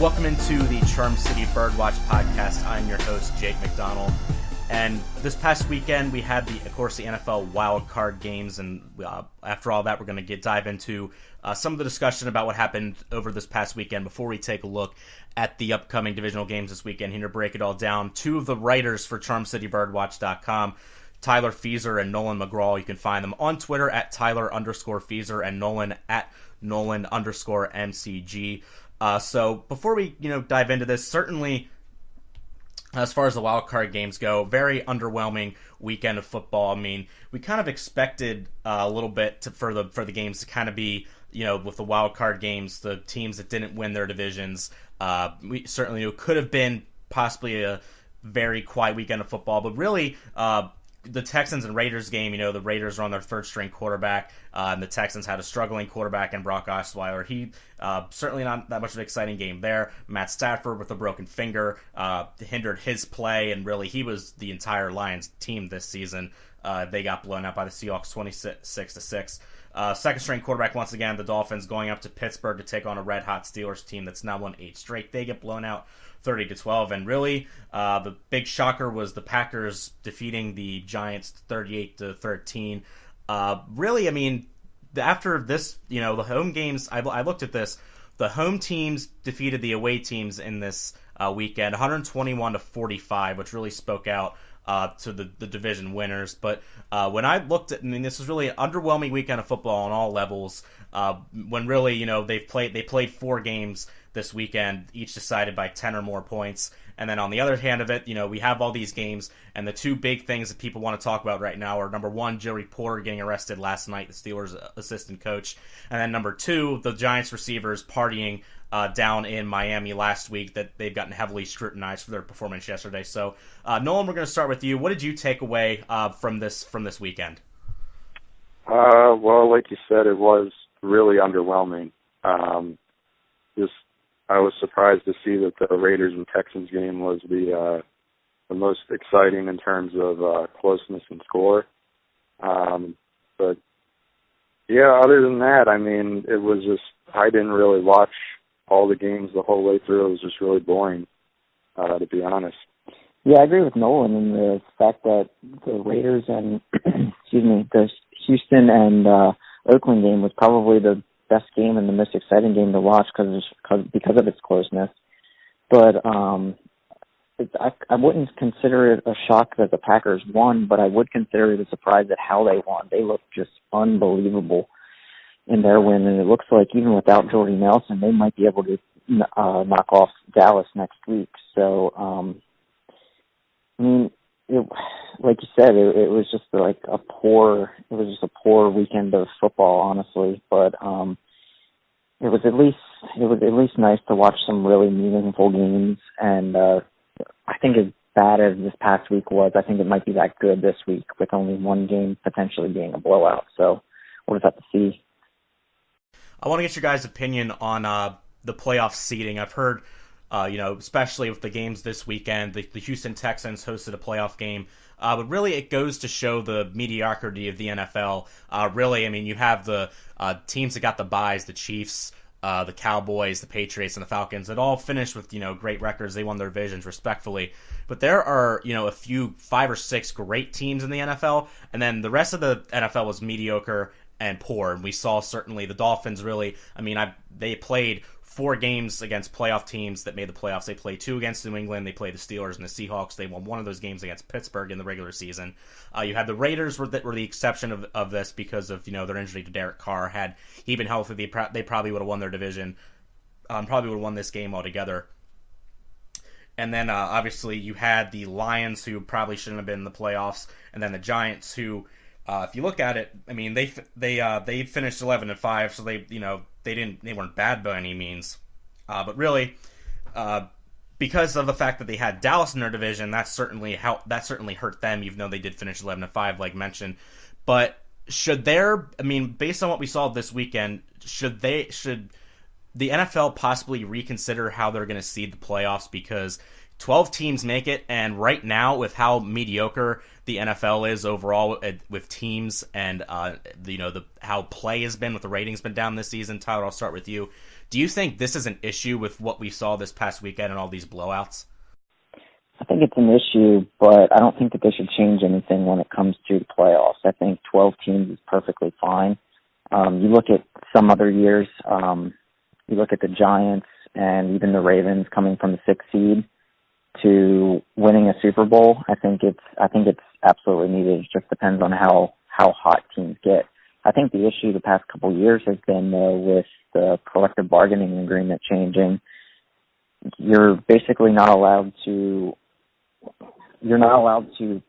Welcome into the Charm City Birdwatch podcast. I'm your host, Jake McDonnell. And this past weekend, we had, the NFL wild card games. And after all that, we're going to dive into some of the discussion about what happened over this past weekend before we take a look at the upcoming divisional games this weekend. Here to break it all down, two of the writers for CharmCityBirdwatch.com, Tyler Feaser and Nolan McGraw. You can find them on Twitter at Tyler_Feaser and Nolan at Nolan_MCG. So before we dive into this, certainly as far as the wild card games go, very underwhelming weekend of football. I mean, we kind of expected a little bit for the games to kind of be, with the wild card games, the teams that didn't win their divisions. We certainly knew it could have been possibly a very quiet weekend of football, but really, the Texans and Raiders game, the Raiders are on their third-string quarterback, and the Texans had a struggling quarterback in Brock Osweiler. He certainly not that much of an exciting game there. Matt Stafford with a broken finger hindered his play, and really he was the entire Lions team this season. They got blown out by the Seahawks 26-6. Second-string quarterback once again, the Dolphins going up to Pittsburgh to take on a red-hot Steelers team that's now won 8 straight. They get blown out 30-12, and really the big shocker was the Packers defeating the Giants 38-13. Really, I mean, after this, the home games, I looked at this. The home teams defeated the away teams in this weekend, 121-45, which really spoke out to the division winners. But when I looked at, this was really an underwhelming weekend of football on all levels. When really, they played 4 games this weekend, each decided by 10 or more points. And then on the other hand of it, we have all these games, and the two big things that people want to talk about right now are, number one, Joey Porter getting arrested last night, the Steelers' assistant coach, and then number two, the Giants receivers partying down in Miami last week, that they've gotten heavily scrutinized for their performance yesterday. So, Nolan, we're going to start with you. What did you take away from this weekend? Well, like you said, it was really underwhelming. I was surprised to see that the Raiders and Texans game was the most exciting in terms of closeness and score. But yeah, other than that, it was just, I didn't really watch all the games the whole way through. It was just really boring, to be honest. Yeah, I agree with Nolan in the fact that the Raiders and the Houston and Oakland game was probably the best game and the most exciting game to watch because of its closeness. But I wouldn't consider it a shock that the Packers won, but I would consider it a surprise at how they won. They looked just unbelievable in their win, and it looks like even without Jordy Nelson, they might be able to knock off Dallas next week. So, like you said, it was just like a poor weekend of football, honestly. But it was at least nice to watch some really meaningful games. And I think as bad as this past week was, I think it might be that good this week with only one game potentially being a blowout. So we'll just have to see. I want to get your guys' opinion on the playoff seeding. I've heard, especially with the games this weekend, the Houston Texans hosted a playoff game. But really, it goes to show the mediocrity of the NFL. Really, you have the teams that got the byes, the Chiefs, the Cowboys, the Patriots, and the Falcons. It all finished with, great records. They won their divisions respectfully. But there are, a few 5 or 6 great teams in the NFL, and then the rest of the NFL was mediocre and poor. And we saw certainly the Dolphins really, they played 4 games against playoff teams that made the playoffs. They played 2 against New England. They played the Steelers and the Seahawks. They won one of those games against Pittsburgh in the regular season. You had the Raiders were the exception of this because of their injury to Derek Carr. Had he been healthy, they probably would have won their division. Probably would have won this game altogether. And then obviously you had the Lions, who probably shouldn't have been in the playoffs, and then the Giants, who, if you look at it, they finished 11-5, so they weren't bad by any means, but really, because of the fact that they had Dallas in their division, that certainly hurt them, even though they did finish 11-5, like mentioned. But based on what we saw this weekend, should the NFL possibly reconsider how they're going to seed the playoffs? Because 12 teams make it, and right now, with how mediocre the NFL is overall with teams and how play has been, with the ratings been down this season, Tyler, I'll start with you. Do you think this is an issue with what we saw this past weekend and all these blowouts? I think it's an issue, but I don't think that they should change anything when it comes to the playoffs. I think 12 teams is perfectly fine. You look at some other years, you look at the Giants and even the Ravens coming from the 6th seed to winning a Super Bowl. I think it's absolutely needed. It just depends on how hot teams get. I think the issue the past couple of years has been with the collective bargaining agreement changing. You're basically not allowed to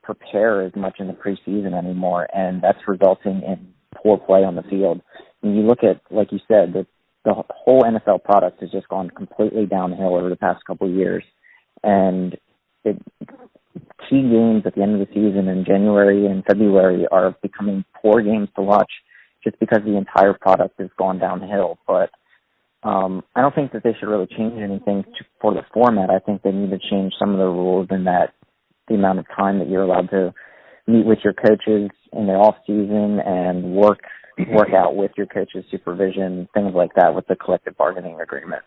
prepare as much in the preseason anymore, and that's resulting in poor play on the field. When you look at, like you said, the whole NFL product has just gone completely downhill over the past couple of years, and key games at the end of the season in January and February are becoming poor games to watch just because the entire product has gone downhill. But I don't think that they should really change anything for the format. I think they need to change some of the rules in that the amount of time that you're allowed to meet with your coaches in the off season and work out with your coach's supervision, things like that with the collective bargaining agreement.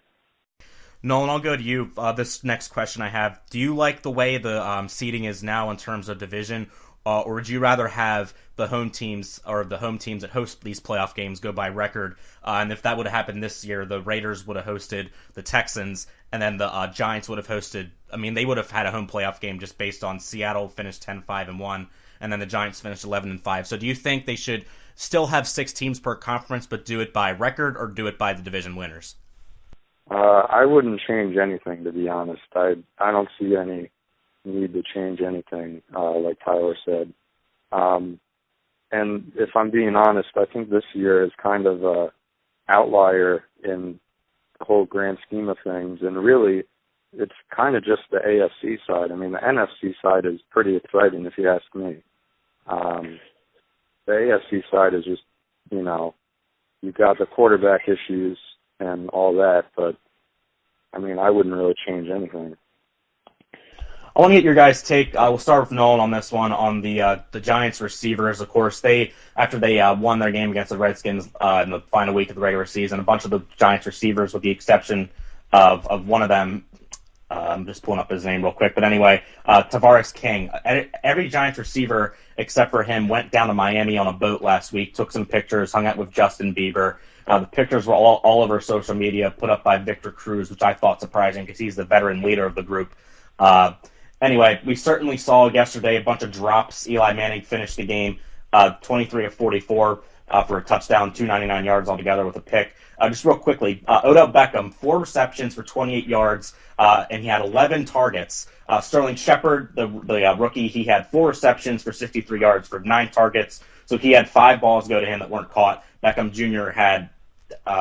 Nolan, I'll go to you. This next question I have, do you like the way the seeding is now in terms of division, or would you rather have the home teams that host these playoff games go by record? And if that would have happened this year, the Raiders would have hosted the Texans, and then the Giants would have hosted. I mean, they would have had a home playoff game just based on Seattle finished 10-5-1, and then the Giants finished 11-5. So do you think they should still have 6 teams per conference, but do it by record, or do it by the division winners? I wouldn't change anything, to be honest. I don't see any need to change anything, like Tyler said. And if I'm being honest, I think this year is kind of a outlier in the whole grand scheme of things. And really, it's kind of just the AFC side. I mean, the NFC side is pretty exciting, if you ask me. The AFC side is just, you've got the quarterback issues and all that, but, I mean, I wouldn't really change anything. I want to get your guys' take. We'll start with Nolan on this one, on the Giants receivers. Of course, after they won their game against the Redskins in the final week of the regular season, a bunch of the Giants receivers, with the exception of one of them, I'm just pulling up his name real quick, but anyway, Tavares King. Every Giants receiver except for him went down to Miami on a boat last week, took some pictures, hung out with Justin Bieber. The pictures were all over social media, put up by Victor Cruz, which I thought surprising because he's the veteran leader of the group. Anyway, we certainly saw yesterday a bunch of drops. Eli Manning finished the game 23 of 44 for a touchdown, 299 yards altogether with a pick. Just real quickly, Odell Beckham, 4 receptions for 28 yards, and he had 11 targets. Sterling Shepard, the rookie, he had 4 receptions for 63 yards for 9 targets. So he had 5 balls go to him that weren't caught. Beckham Jr. had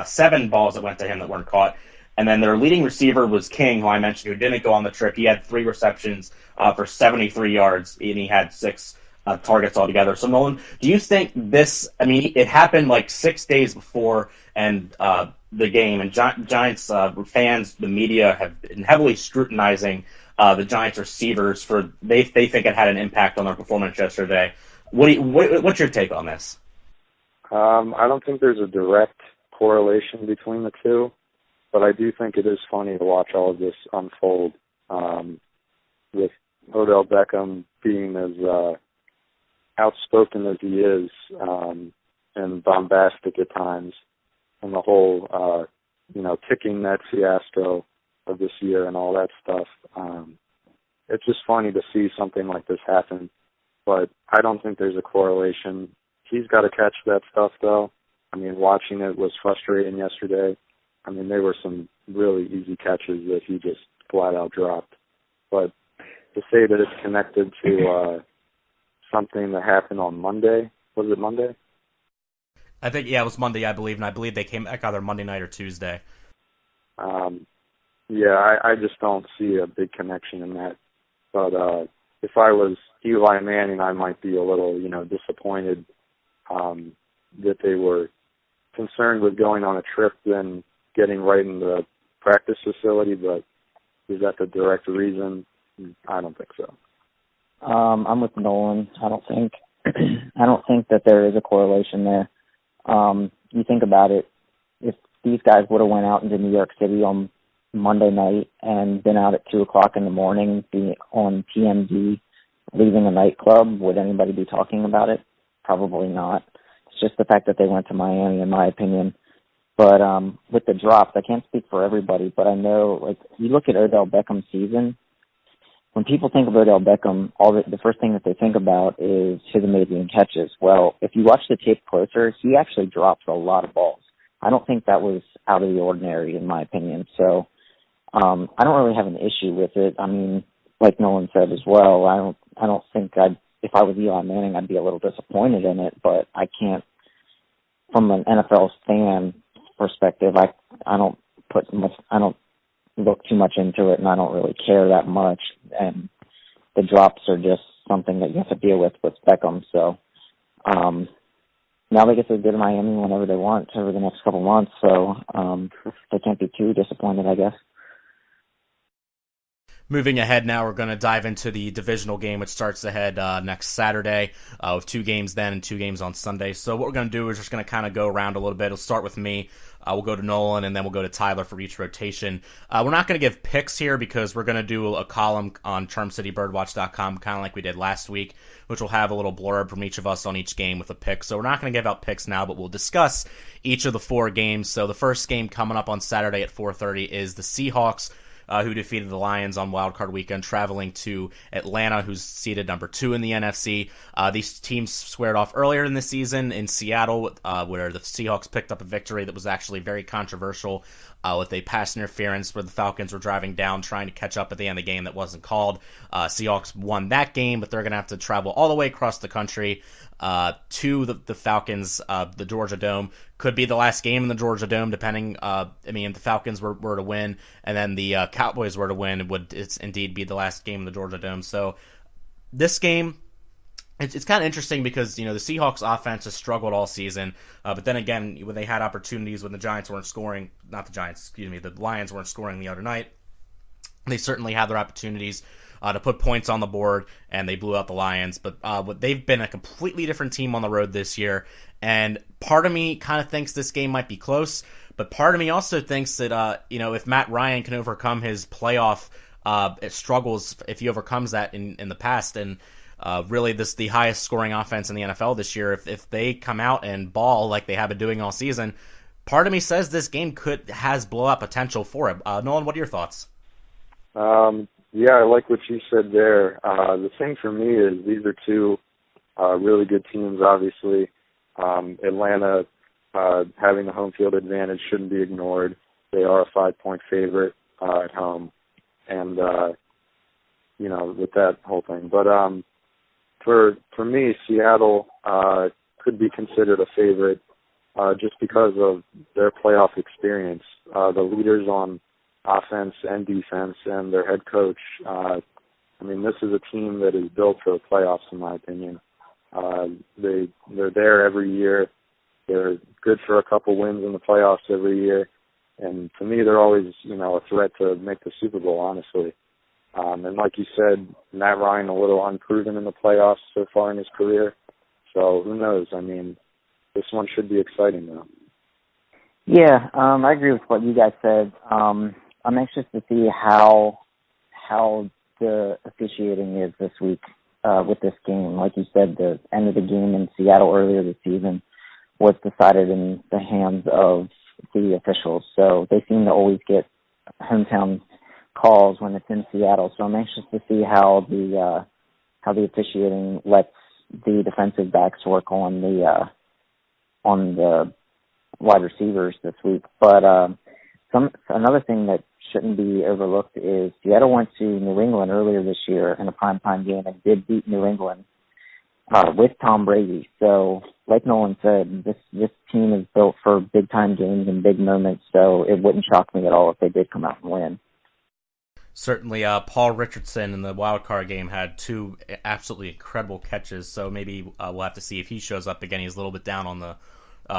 7 balls that went to him that weren't caught. And then their leading receiver was King, who I mentioned, who didn't go on the trip. He had 3 receptions for 73 yards, and he had 6 targets altogether. So, Nolan, do you think this, I mean, it happened like 6 days before and the game, and Giants fans, the media, have been heavily scrutinizing the Giants receivers for, they think it had an impact on their performance yesterday. What's your take on this? I don't think there's a direct correlation between the two, but I do think it is funny to watch all of this unfold, with Odell Beckham being as outspoken as he is, and bombastic at times, and the whole, kicking that fiasco of this year and all that stuff. It's just funny to see something like this happen, but I don't think there's a correlation. He's got to catch that stuff, though. I mean, watching it was frustrating yesterday. I mean, there were some really easy catches that he just flat out dropped. But to say that it's connected to something that happened on Monday, was it Monday? I think, yeah, it was Monday, I believe, and I believe they came back either Monday night or Tuesday. I just don't see a big connection in that. But if I was Eli Manning, I might be a little, disappointed that they were concerned with going on a trip than getting right in the practice facility. But is that the direct reason? I don't think so. I'm with Nolan. I don't think that there is a correlation there. You think about it, if these guys would have went out into New York City on Monday night and been out at 2:00 in the morning, be on TMZ, leaving a nightclub, would anybody be talking about it? Probably not. It's just the fact that they went to Miami, in my opinion. But with the drops, I can't speak for everybody, but I know, like, you look at Odell Beckham's season. When people think of Odell Beckham, the first thing that they think about is his amazing catches. Well, if you watch the tape closer, he actually drops a lot of balls. I don't think that was out of the ordinary, in my opinion. So I don't really have an issue with it. I mean, like Nolan said as well, I don't think if I was Eli Manning, I'd be a little disappointed in it, but I can't, from an NFL fan perspective, I don't look too much into it, and I don't really care that much. And the drops are just something that you have to deal with Beckham. So now they get to go to Miami whenever they want over the next couple months. So they can't be too disappointed, I guess. Moving ahead now, we're going to dive into the divisional game, which starts ahead next Saturday with 2 games then and 2 games on Sunday. So what we're going to do is just going to kind of go around a little bit. It'll start with me. We'll go to Nolan, and then we'll go to Tyler for each rotation. We're not going to give picks here because we're going to do a column on CharmCityBirdwatch.com, kind of like we did last week, which will have a little blurb from each of us on each game with a pick. So we're not going to give out picks now, but we'll discuss each of the 4 games. So the first game coming up on Saturday at 4:30 is the Seahawks, who defeated the Lions on Wild Card Weekend, traveling to Atlanta, who's seeded number 2 in the NFC. These teams squared off earlier in the season in Seattle, where the Seahawks picked up a victory that was actually very controversial with a pass interference where the Falcons were driving down, trying to catch up at the end of the game that wasn't called. Seahawks won that game, but they're going to have to travel all the way across the country to the Falcons, the Georgia Dome. Could be the last game in the Georgia Dome, depending. If the Falcons were to win, and then the Cowboys were to win, it would indeed be the last game in the Georgia Dome. So this game, it's kind of interesting because, the Seahawks offense has struggled all season, but then again, when they had opportunities when the Giants weren't scoring, the Lions weren't scoring the other night, they certainly had their opportunities to put points on the board, and they blew out the Lions. But they've been a completely different team on the road this year, and part of me kind of thinks this game might be close, but part of me also thinks that, if Matt Ryan can overcome his playoff struggles, if he overcomes that in the past, and really the highest scoring offense in the NFL this year, if they come out and ball like they have been doing all season, part of me says this game has blowout potential for him. Nolan, what are your thoughts? Yeah, I like what you said there. The thing for me is these are 2 really good teams, obviously. Atlanta, having the home field advantage shouldn't be ignored. They are a 5-point favorite at home, and, with that whole thing. But for me, Seattle could be considered a favorite just because of their playoff experience. The leaders on offense and defense, and their head coach. This is a team that is built for the playoffs, in my opinion. They're there every year. They're good for a couple wins in the playoffs every year, and to me, they're always a threat to make the Super Bowl, honestly. And like you said, Matt Ryan a little unproven in the playoffs so far in his career. So who knows? This one should be exciting though. Yeah, I agree with what you guys said. I'm anxious to see how the officiating is this week with this game. Like you said, the end of the game in Seattle earlier this season was decided in the hands of the officials. So they seem to always get hometown calls when it's in Seattle. So I'm anxious to see how the officiating lets the defensive backs work on the wide receivers this week. But another thing that shouldn't be overlooked is Seattle went to New England earlier this year in a primetime game and did beat New England with Tom Brady. So, like Nolan said, this team is built for big-time games and big moments, so it wouldn't shock me at all if they did come out and win. Certainly, Paul Richardson in the wild card game had 2 absolutely incredible catches, so maybe we'll have to see if he shows up again. He's a little bit down on the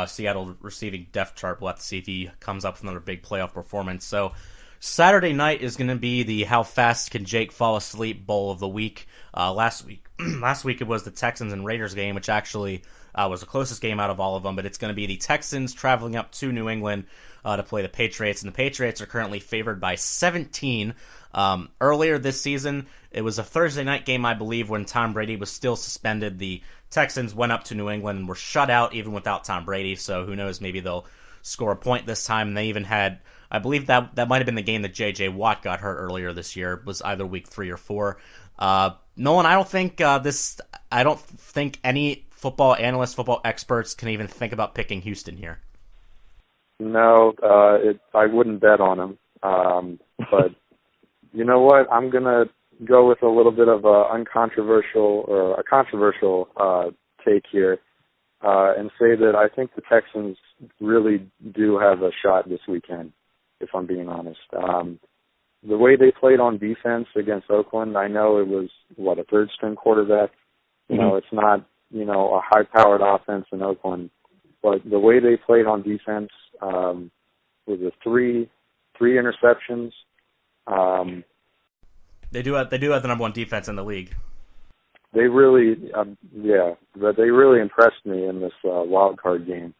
Seattle receiving depth chart. We'll have to see if he comes up with another big playoff performance. So Saturday night is going to be the How Fast Can Jake Fall Asleep Bowl of the week. Last week it was the Texans and Raiders game, which actually was the closest game out of all of them, but it's going to be the Texans traveling up to New England to play the Patriots, and the Patriots are currently favored by 17. Earlier this season, it was a Thursday night game, I believe, when Tom Brady was still suspended. The Texans went up to New England and were shut out even without Tom Brady, so who knows, maybe they'll score a point this time. And they even had, I believe that might have been the game that J.J. Watt got hurt earlier this year. It was either week 3 or 4. Nolan, I don't think any football analysts, football experts can even think about picking Houston here. No, I wouldn't bet on them. But you know what? I'm gonna go with a little bit of a controversial take here, and say that I think the Texans really do have a shot this weekend, if I'm being honest. The way they played on defense against Oakland, I know it was, a third-string quarterback. You know, it's not, a high-powered offense in Oakland. But the way they played on defense was a three interceptions. They do have the number one defense in the league. They really, but they really impressed me in this wild card game.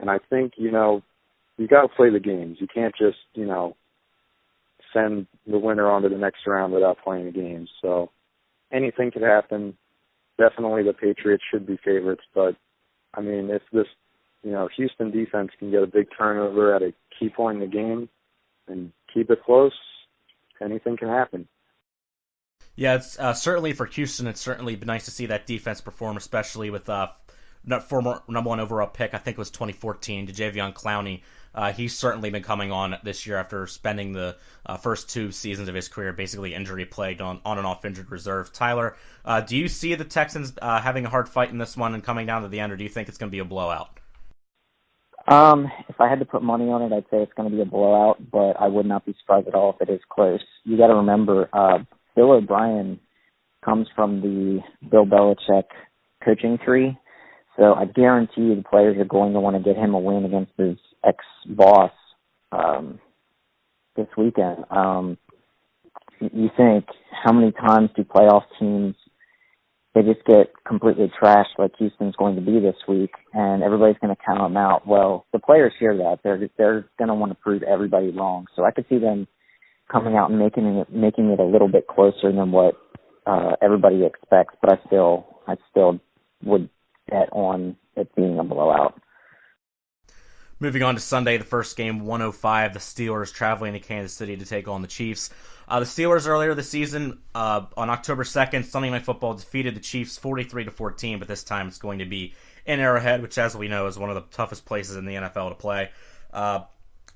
And I think, you got to play the games. You can't just, send the winner on to the next round without playing the games. So anything could happen. Definitely the Patriots should be favorites. But, I mean, if this, Houston defense can get a big turnover at a key point in the game and keep it close, anything can happen. Yeah, it's certainly for Houston. It's certainly been nice to see that defense perform, especially with former number one overall pick. I think it was 2014, Jadeveon Clowney. He's certainly been coming on this year after spending the first 2 seasons of his career basically injury-plagued on and off injured reserve. Tyler, do you see the Texans having a hard fight in this one and coming down to the end, or do you think it's going to be a blowout? If I had to put money on it, I'd say it's going to be a blowout, but I would not be surprised at all if it is close. You got to remember, Bill O'Brien comes from the Bill Belichick coaching tree, so I guarantee you the players are going to want to get him a win against his ex-boss this weekend. You think, how many times do playoff teams, they just get completely trashed like Houston's going to be this week, and everybody's going to count them out? Well, the players hear that. They're going to want to prove everybody wrong. So I could see them coming out and making it a little bit closer than what everybody expects, but I still would bet on it being a blowout. Moving on to Sunday, the first game, 1:05, the Steelers traveling to Kansas City to take on the Chiefs. The Steelers earlier this season, on October 2nd, Sunday Night Football defeated the Chiefs 43-14, but this time it's going to be in Arrowhead, which, as we know, is one of the toughest places in the NFL to play.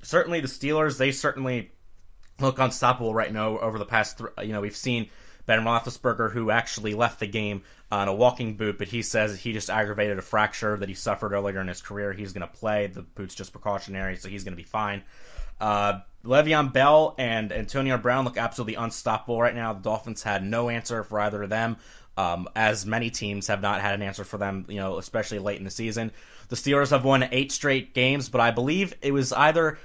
Certainly the Steelers, they certainly look unstoppable right now over the past, we've seen Ben Roethlisberger, who actually left the game on a walking boot, but he says he just aggravated a fracture that he suffered earlier in his career. He's going to play. The boot's just precautionary, so he's going to be fine. Le'Veon Bell and Antonio Brown look absolutely unstoppable right now. The Dolphins had no answer for either of them, as many teams have not had an answer for them, especially late in the season. The Steelers have won 8 straight games, but I believe it was either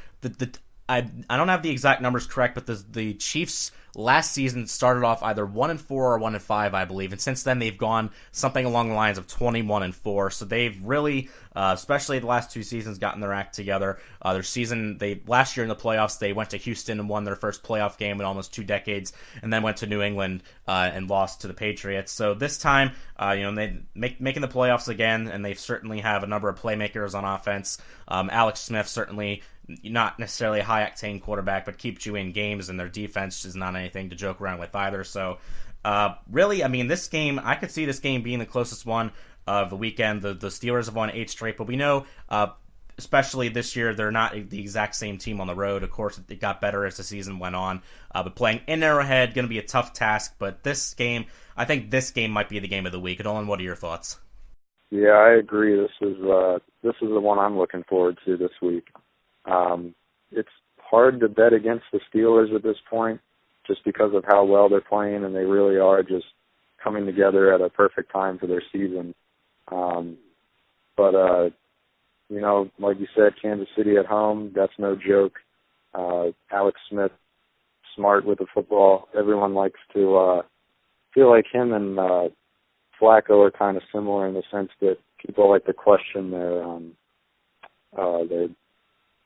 I don't have the exact numbers correct, but the Chiefs last season started off either 1-4 or 1-5, I believe, and since then they've gone something along the lines of 21-4. So they've really, especially the last 2 seasons, gotten their act together. Last year in the playoffs, they went to Houston and won their first playoff game in almost 2 decades, and then went to New England and lost to the Patriots. So this time, they making the playoffs again, and they certainly have a number of playmakers on offense. Alex Smith certainly not necessarily a high-octane quarterback, but keeps you in games, and their defense is not anything to joke around with either. So, really, I mean, this game, I could see this game being the closest one of the weekend. The Steelers have won 8 straight, but we know, especially this year, they're not the exact same team on the road. Of course, it got better as the season went on. But playing in Arrowhead, going to be a tough task. But this game, I think this game might be the game of the week. Nolan, what are your thoughts? Yeah, I agree. This is the one I'm looking forward to this week. It's hard to bet against the Steelers at this point just because of how well they're playing, and they really are just coming together at a perfect time for their season. But like you said, Kansas City at home, that's no joke. Alex Smith smart with the football. Everyone likes to feel like him and Flacco are kind of similar in the sense that people like to question their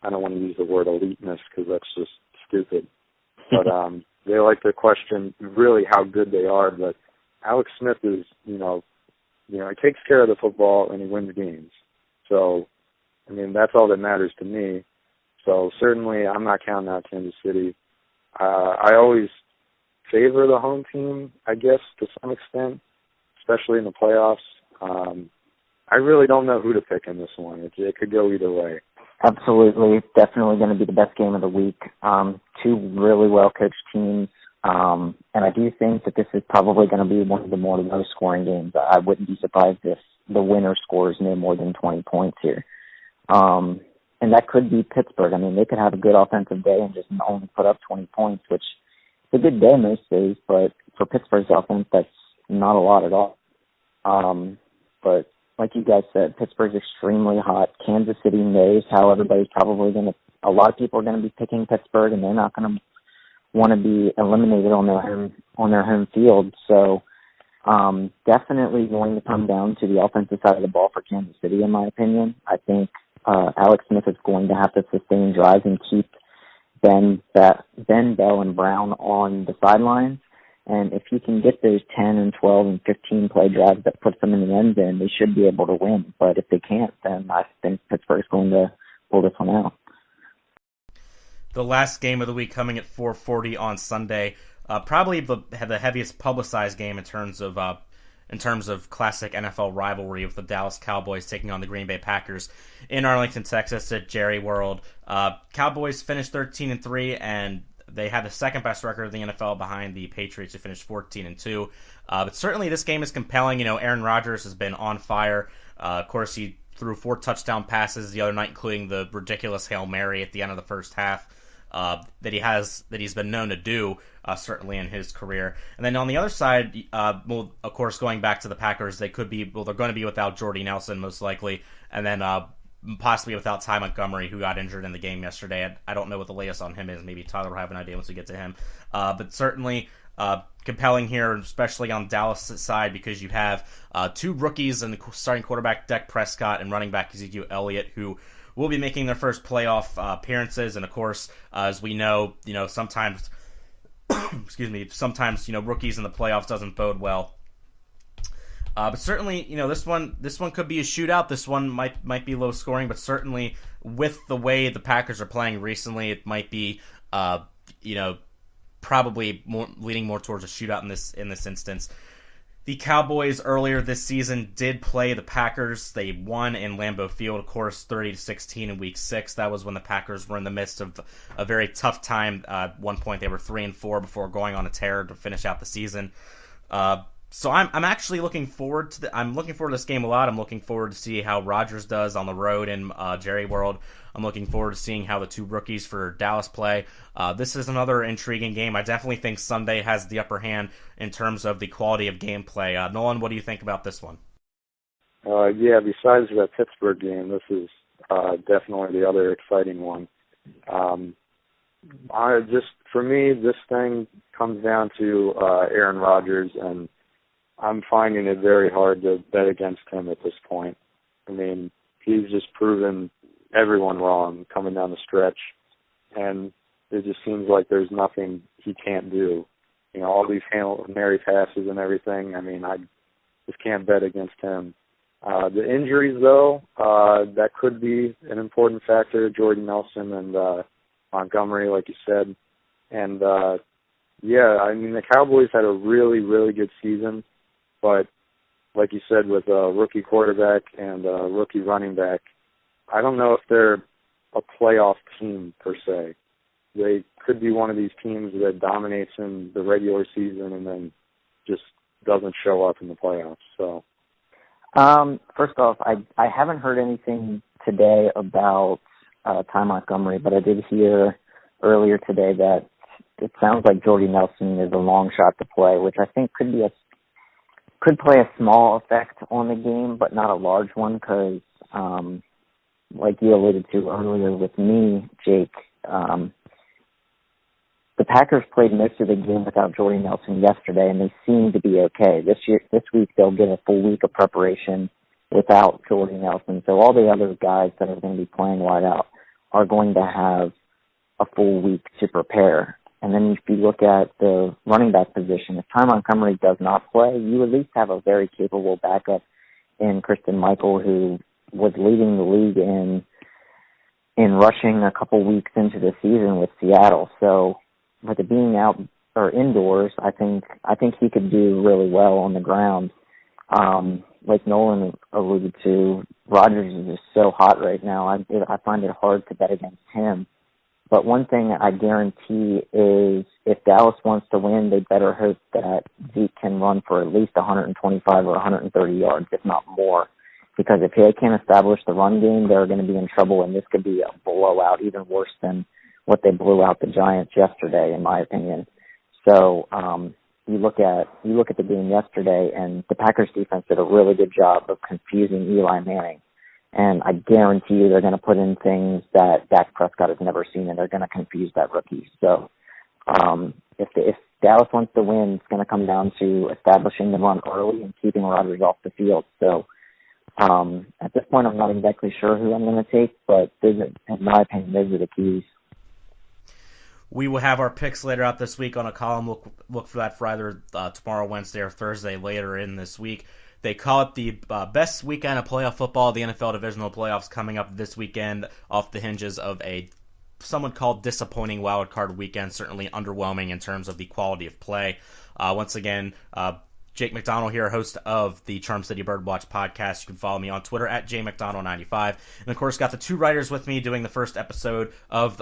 I don't want to use the word eliteness because that's just stupid. But they like to question really how good they are. But Alex Smith is, he takes care of the football and he wins games. So, I mean, that's all that matters to me. So certainly I'm not counting out Kansas City. I always favor the home team, I guess, to some extent, especially in the playoffs. I really don't know who to pick in this one. It could go either way. Absolutely. It's definitely going to be the best game of the week. Two really well-coached teams. And I do think that this is probably going to be one of the more low-scoring games. I wouldn't be surprised if the winner scores no more than 20 points here. And that could be Pittsburgh. I mean, they could have a good offensive day and just only put up 20 points, which is a good day most days. But for Pittsburgh's offense, that's not a lot at all. But like you guys said, Pittsburgh's extremely hot. Kansas City knows how everybody's probably a lot of people are going to be picking Pittsburgh, and they're not going to want to be eliminated on their home field. So definitely going to come down to the offensive side of the ball for Kansas City, in my opinion. I think Alex Smith is going to have to sustain drives and keep Ben, Bell, and Brown on the sidelines. And if he can get those 10 and 12 and 15 play drives that puts them in the end zone, they should be able to win. But if they can't, then I think Pittsburgh's going to pull this one out. The last game of the week coming at 4:40 on Sunday, probably the heaviest publicized game in terms of classic NFL rivalry, with the Dallas Cowboys taking on the Green Bay Packers in Arlington, Texas at Jerry World. Cowboys finished 13-3, and they have the second best record in the NFL behind the Patriots, who finished 14-2. But certainly this game is compelling. Aaron Rodgers has been on fire. Of course, he threw 4 touchdown passes the other night, including the ridiculous Hail Mary at the end of the first half that he's been known to do, certainly in his career. And then on the other side, of course, going back to the Packers, they're going to be without Jordy Nelson most likely, and then possibly without Ty Montgomery, who got injured in the game yesterday. I don't know what the latest on him is. Maybe Tyler will have an idea once we get to him. But certainly compelling here, especially on Dallas' side, because you have 2 rookies and the starting quarterback Dak Prescott and running back Ezekiel Elliott, who will be making their first playoff appearances. And of course, as we know, sometimes, sometimes rookies in the playoffs doesn't bode well. But certainly, this one could be a shootout. This one might be low scoring, but certainly with the way the Packers are playing recently, it might be, probably leaning more towards a shootout in this instance. The Cowboys earlier this season did play the Packers. They won in Lambeau Field, of course, 30-16 in Week 6. That was when the Packers were in the midst of a very tough time. At one point, they were 3-4 before going on a tear to finish out the season. So I'm actually looking forward to this game a lot. I'm looking forward to see how Rodgers does on the road in Jerry World. I'm looking forward to seeing how the 2 rookies for Dallas play. This is another intriguing game. I definitely think Sunday has the upper hand in terms of the quality of gameplay. Nolan, what do you think about this one? Besides that Pittsburgh game, this is definitely the other exciting one. For me, this thing comes down to Aaron Rodgers, and I'm finding it very hard to bet against him at this point. I mean, he's just proven everyone wrong coming down the stretch, and it just seems like there's nothing he can't do. All these Hail Mary passes and everything, I mean, I just can't bet against him. The injuries, though, that could be an important factor, Jordan Nelson and Montgomery, like you said. And, the Cowboys had a really, really good season. But like you said, with a rookie quarterback and a rookie running back, I don't know if they're a playoff team per se. They could be one of these teams that dominates in the regular season and then just doesn't show up in the playoffs. So, first off, I haven't heard anything today about Ty Montgomery, but I did hear earlier today that it sounds like Jordy Nelson is a long shot to play, which I think could play a small effect on the game, but not a large one, because, like you alluded to earlier with me, Jake, the Packers played most of the game without Jordy Nelson yesterday, and they seem to be okay. This week they'll get a full week of preparation without Jordy Nelson. So all the other guys that are going to be playing wide out are going to have a full week to prepare. And then if you look at the running back position, if Ty Montgomery does not play, you at least have a very capable backup in Christian Michael, who was leading the league in rushing a couple weeks into the season with Seattle. So with it being out or indoors, I think he could do really well on the ground. Like Nolan alluded to, Rodgers is just so hot right now. I find it hard to bet against him. But one thing I guarantee is if Dallas wants to win, they better hope that Zeke can run for at least 125 or 130 yards, if not more. Because if they can't establish the run game, they're going to be in trouble, and this could be a blowout, even worse than what they blew out the Giants yesterday, in my opinion. So you look at the game yesterday, and the Packers defense did a really good job of confusing Eli Manning. And I guarantee you they're going to put in things that Dak Prescott has never seen, and they're going to confuse that rookie. So if Dallas wants to win, it's going to come down to establishing the run early and keeping Rodgers off the field. So at this point, I'm not exactly sure who I'm going to take, but in my opinion, those are the keys. We will have our picks later out this week on a column. Look for that for either tomorrow, Wednesday, or Thursday later in this week. They call it the best weekend of playoff football. The NFL Divisional playoffs coming up this weekend off the hinges of a someone called disappointing wild card weekend, certainly underwhelming in terms of the quality of play. Once again, Jake McDonnell here, host of the Charm City Birdwatch podcast. You can follow me on Twitter at jmcdonnell95. And, of course, got the two writers with me doing the first episode of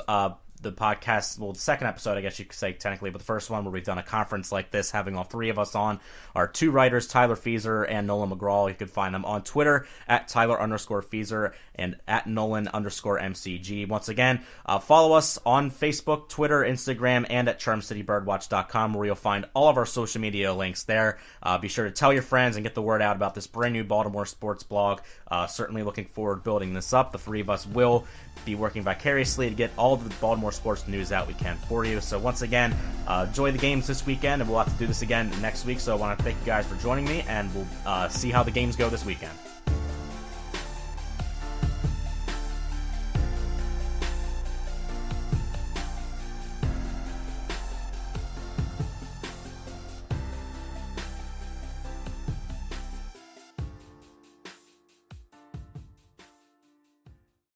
the podcast, well, the second episode, I guess you could say technically, but the first one where we've done a conference like this, having all three of us on, are two writers, Tyler Feaser and Nolan McGraw. You can find them on Twitter at Tyler_Feaser and at Nolan_MCG. Once again, follow us on Facebook, Twitter, Instagram, and at CharmCityBirdwatch.com, where you'll find all of our social media links there. Be sure to tell your friends and get the word out about this brand new Baltimore sports blog. Certainly looking forward to building this up. The three of us will be working vicariously to get all of the Baltimore sports news out we can for you. So once again, enjoy the games this weekend, and we'll have to do this again next week. So I want to thank you guys for joining me, and we'll see how the games go this weekend.